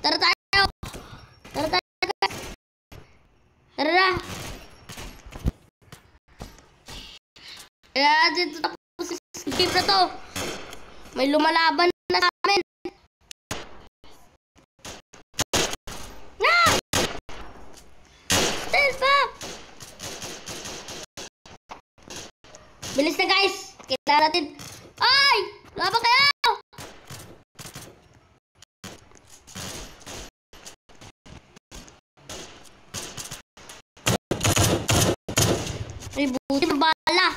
Tara tayo. Tara tayo. Tara na. Kaya dito tapos game na to. May lumalaban na sa amin. Ah! Stand back! Bilis na guys. Kailangan natin. Ay! Laban kayo! Ay, buti mabala.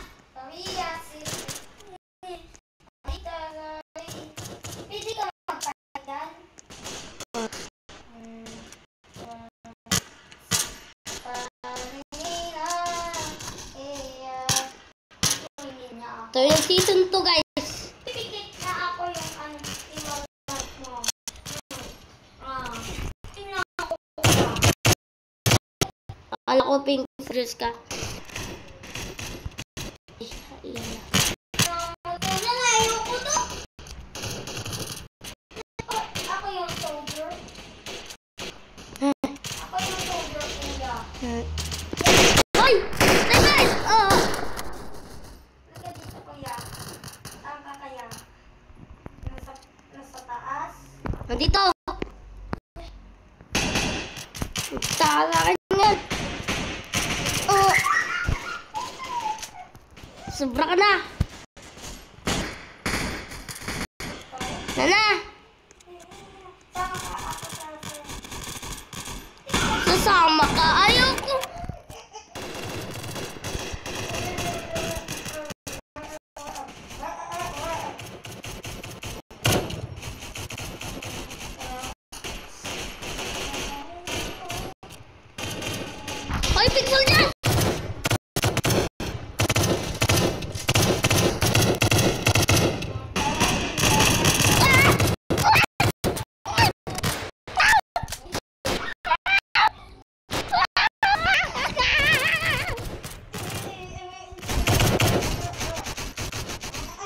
Pwede ka magpalitan? Ito yung season 2 guys. Pipikit na ako yung ano, iwalat mo. Tingnan ako ba? Akala ko pink serious ka. Ayoko to. Ako yung soldier. Ako yung soldier, kuya. Hoy! Stay guys! Oh! Lagyan dito, kuya. Saan ka kaya? Nasa taas? Nandito! Tala ka nga! Oh! Sobra ka na! Nana! Sasama ka! Ayoko! Hoy, pixel dyan!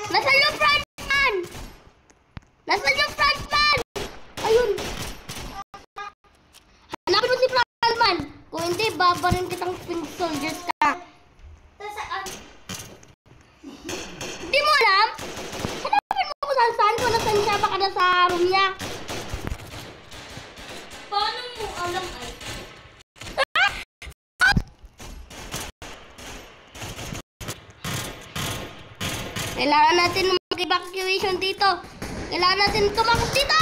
Nasaan yung frontman? Nasaan yung frontman? Ayun! Hanapin mo si frontman! Kung hindi, babarin kitang pink soldiers ka. Hindi mo alam? Hanapin mo kung saan kung nasaan siya, baka nasa room niya. Paano mo alam ay? Kailangan natin mag-evacuation dito. Kailangan natin tumakot dito.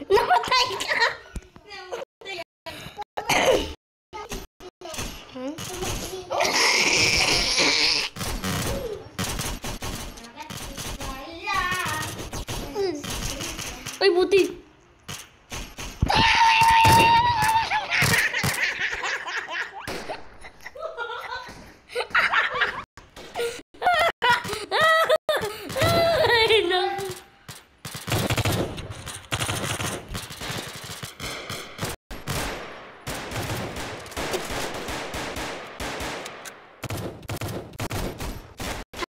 Namatay ka! Ay, buti! Ay, naku!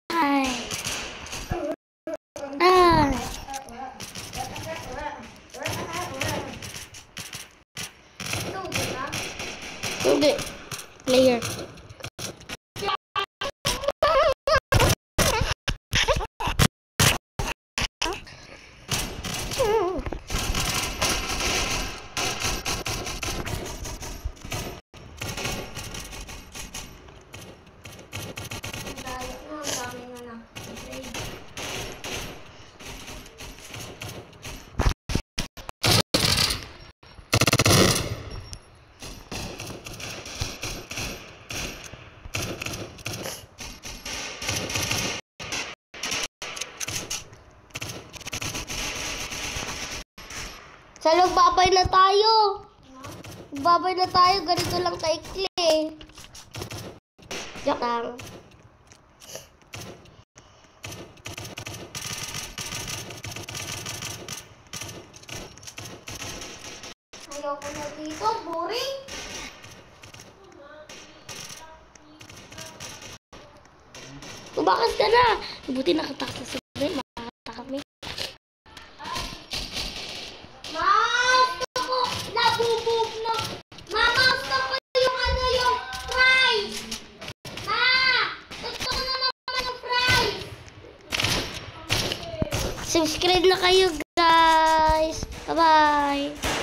Ay. Ay. Hindi. Player. Sa magbabay na tayo. Magbabay na tayo. Ganito lang kaikli. Joke lang. Ayoko na dito. Boring. Tumakas ka na. Buti nakatakas na sa rin. Makakata kami. Gusto ko. Nabubog na. Mama, gusto ko yung ano yung fries. Ma! Gusto ko na naman yung fries. Subscribe na kayo guys. Bye-bye.